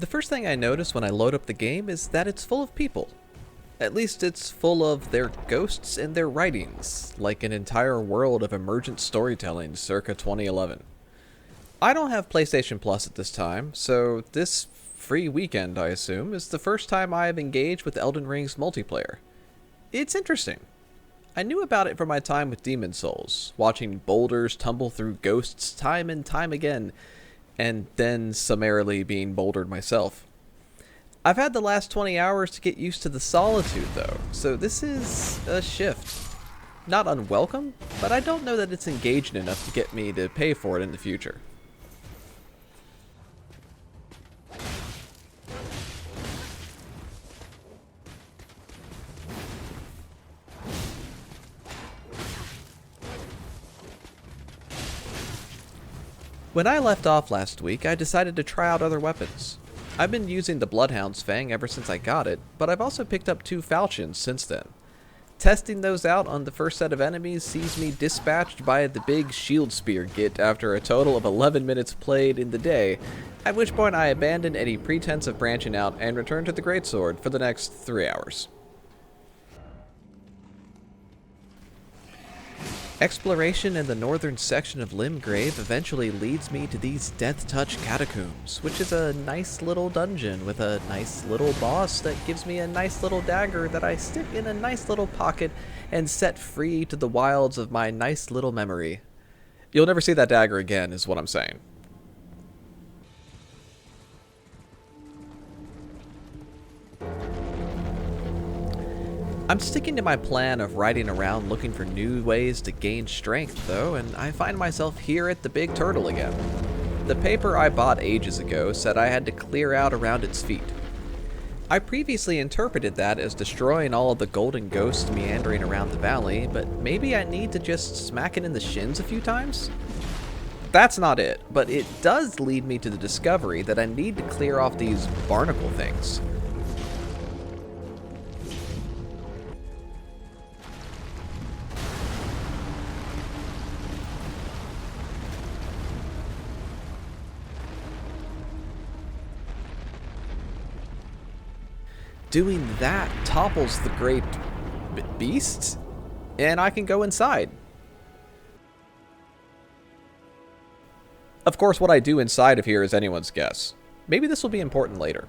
The first thing I notice when I load up the game is that it's full of people. At least it's full of their ghosts and their writings, like an entire world of emergent storytelling circa 2011. I don't have PlayStation Plus at this time, so this free weekend, I assume, is the first time I have engaged with Elden Ring's multiplayer. It's interesting. I knew about it from my time with Demon Souls, watching boulders tumble through ghosts time and time again, and then summarily being bouldered myself. I've had the last 20 hours to get used to the solitude though, so this is a shift. Not unwelcome, but I don't know that it's engaging enough to get me to pay for it in the future. When I left off last week, I decided to try out other weapons. I've been using the Bloodhound's Fang ever since I got it, but I've also picked up 2 falchions since then. Testing those out on the first set of enemies sees me dispatched by the big shield spear git after a total of 11 minutes played in the day, at which point I abandoned any pretense of branching out and returned to the greatsword for the next 3 hours. Exploration in the northern section of Limgrave eventually leads me to these Death Touch catacombs, which is a nice little dungeon with a nice little boss that gives me a nice little dagger that I stick in a nice little pocket and set free to the wilds of my nice little memory. You'll never see that dagger again, is what I'm saying. I'm sticking to my plan of riding around looking for new ways to gain strength, though, and I find myself here at the Big Turtle again. The paper I bought ages ago said I had to clear out around its feet. I previously interpreted that as destroying all of the golden ghosts meandering around the valley, but maybe I need to just smack it in the shins a few times? That's not it, but it does lead me to the discovery that I need to clear off these barnacle things. Doing that topples the great beast, and I can go inside. Of course, what I do inside of here is anyone's guess. Maybe this will be important later.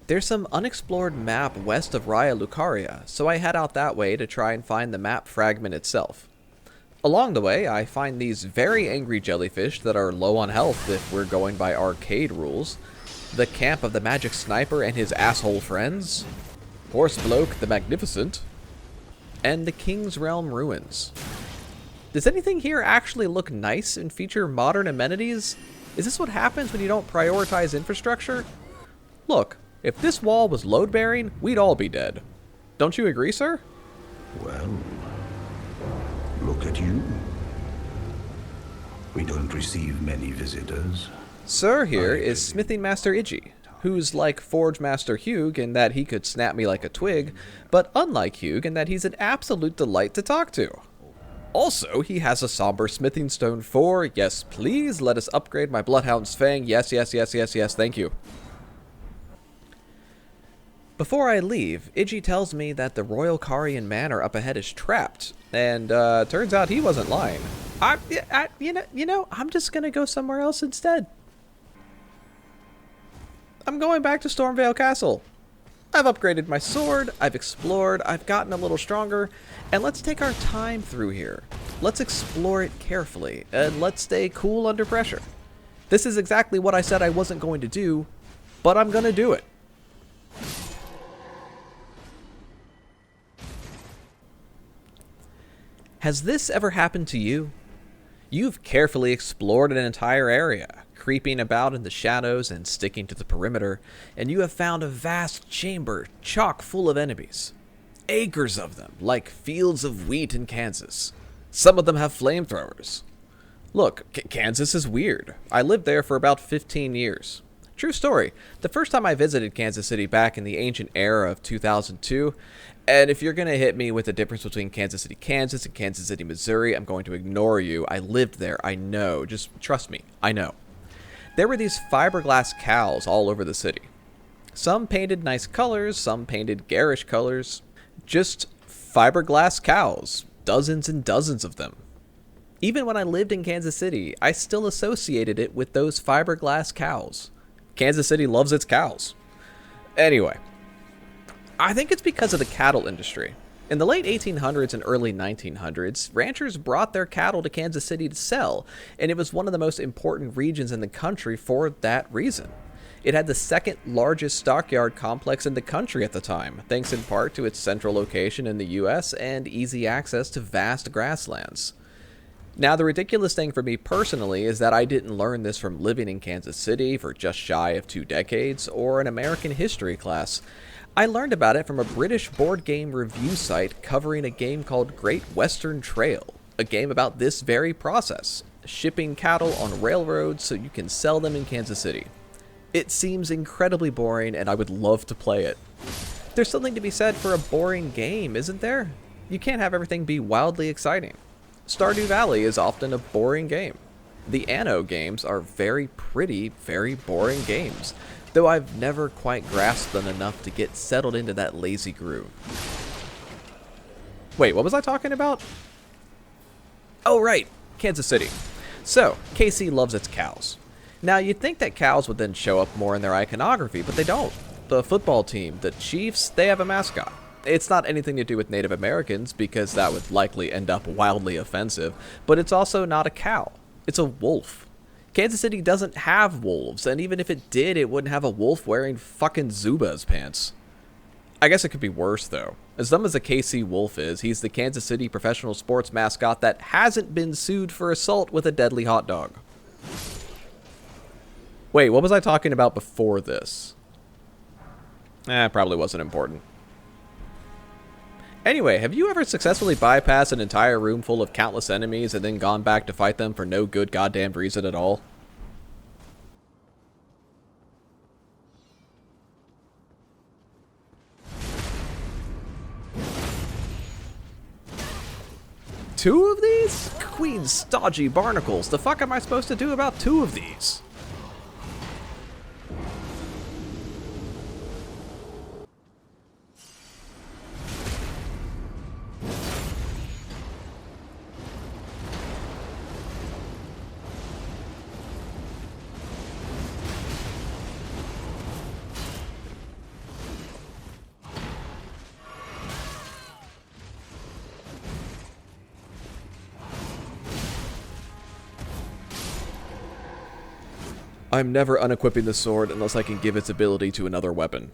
There's some unexplored map west of Raya Lucaria, so I head out that way to try and find the map fragment itself. Along the way, I find these very angry jellyfish that are low on health if we're going by arcade rules, the camp of the magic sniper and his asshole friends, Horse Bloke the Magnificent, and the King's Realm ruins. Does anything here actually look nice and feature modern amenities? Is this what happens when you don't prioritize infrastructure? Look. If this wall was load-bearing, we'd all be dead. Don't you agree, sir? Well, look at you. We don't receive many visitors. Sir here is Smithing Master Iggy, who's like Forge Master Hugh in that he could snap me like a twig, but unlike Hugh in that he's an absolute delight to talk to. Also, he has a somber smithing stone for, yes please, let us upgrade my Bloodhound's Fang, yes, thank you. Before I leave, Iggy tells me that the Royal Carian Manor up ahead is trapped, and turns out he wasn't lying. I'm just gonna go somewhere else instead. I'm going back to Stormvale Castle. I've upgraded my sword, I've explored, I've gotten a little stronger, and let's take our time through here. Let's explore it carefully, and let's stay cool under pressure. This is exactly what I said I wasn't going to do, but I'm gonna do it. Has this ever happened to you? You've carefully explored an entire area, creeping about in the shadows and sticking to the perimeter, and you have found a vast chamber chock full of enemies. Acres of them, like fields of wheat in Kansas. Some of them have flamethrowers. Look, Kansas is weird. I lived there for about 15 years. True story. The first time I visited Kansas City back in the ancient era of 2002, and if you're going to hit me with the difference between Kansas City, Kansas and Kansas City, Missouri, I'm going to ignore you. I lived there. I know. Just trust me. I know. There were these fiberglass cows all over the city. Some painted nice colors, some painted garish colors. Just fiberglass cows. Dozens and dozens of them. Even when I lived in Kansas City, I still associated it with those fiberglass cows. Kansas City loves its cows. Anyway, I think it's because of the cattle industry. In the late 1800s and early 1900s, ranchers brought their cattle to Kansas City to sell, and it was one of the most important regions in the country for that reason. It had the second largest stockyard complex in the country at the time, thanks in part to its central location in the US and easy access to vast grasslands. Now, the ridiculous thing for me personally is that I didn't learn this from living in Kansas City for just shy of 2 decades or an American history class. I learned about it from a British board game review site covering a game called Great Western Trail, a game about this very process, shipping cattle on railroads so you can sell them in Kansas City. It seems incredibly boring and I would love to play it. There's something to be said for a boring game, isn't there? You can't have everything be wildly exciting. Stardew Valley is often a boring game. The Anno games are very pretty, very boring games, though I've never quite grasped them enough to get settled into that lazy groove. Wait, what was I talking about? Oh right, Kansas City. So, KC loves its cows. Now you'd think that cows would then show up more in their iconography, but they don't. The football team, the Chiefs, they have a mascot. It's not anything to do with Native Americans, because that would likely end up wildly offensive, but it's also not a cow. It's a wolf. Kansas City doesn't have wolves, and even if it did, it wouldn't have a wolf wearing fucking Zubaz pants. I guess it could be worse, though. As dumb as the KC Wolf is, he's the Kansas City professional sports mascot that hasn't been sued for assault with a deadly hot dog. Wait, what was I talking about before this? Probably wasn't important. Anyway, have you ever successfully bypassed an entire room full of countless enemies and then gone back to fight them for no good goddamn reason at all? Two of these? Queen stodgy barnacles. The fuck am I supposed to do about 2 of these? I'm never unequipping the sword unless I can give its ability to another weapon.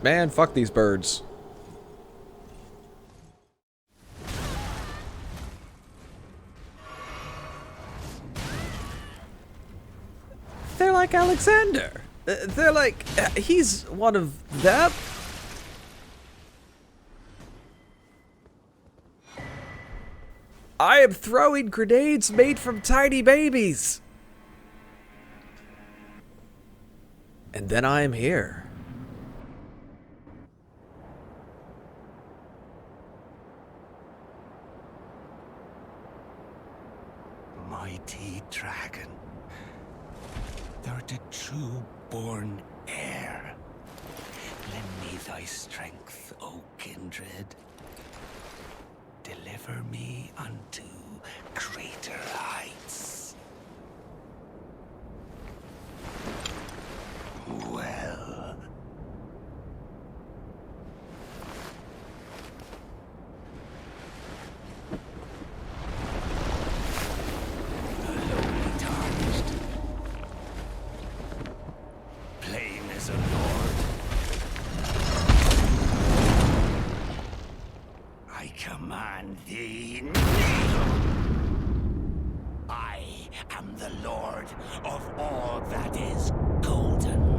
Man, fuck these birds. They're like Alexander. They're like, he's one of them. I am throwing grenades made from tiny babies. And then I am here. Mighty dragon, thou the true-born heir. Lend me thy strength, O kindred. Deliver me unto greater heights. Well. The lowly tarnished. Plain as a lord. thee kneel. I am the Lord of all that is golden.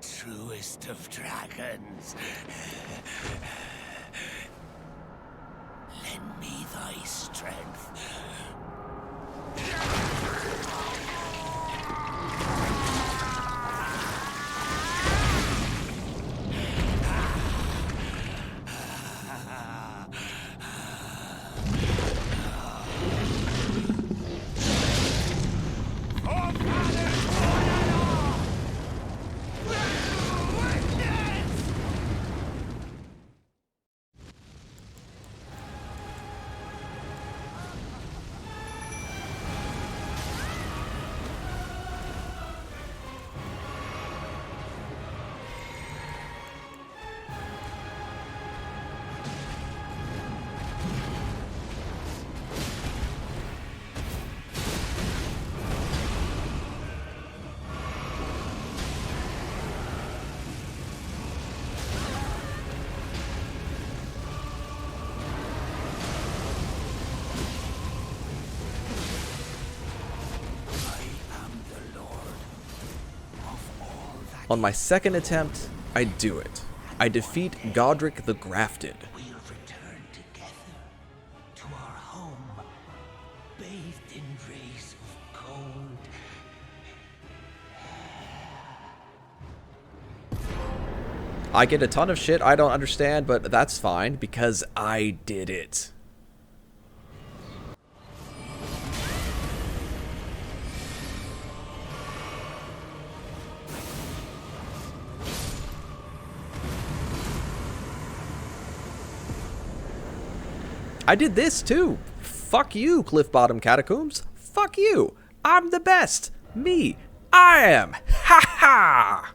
Truest of dragons, lend me thy strength. On my second attempt, I do it. I defeat Godric the Grafted. We'll return together to our home, bathed in rays of gold. I get a ton of shit I don't understand, but that's fine because I did it. I did this too. Fuck you, Cliff Bottom Catacombs. Fuck you. I'm the best. Me. I am. Ha ha!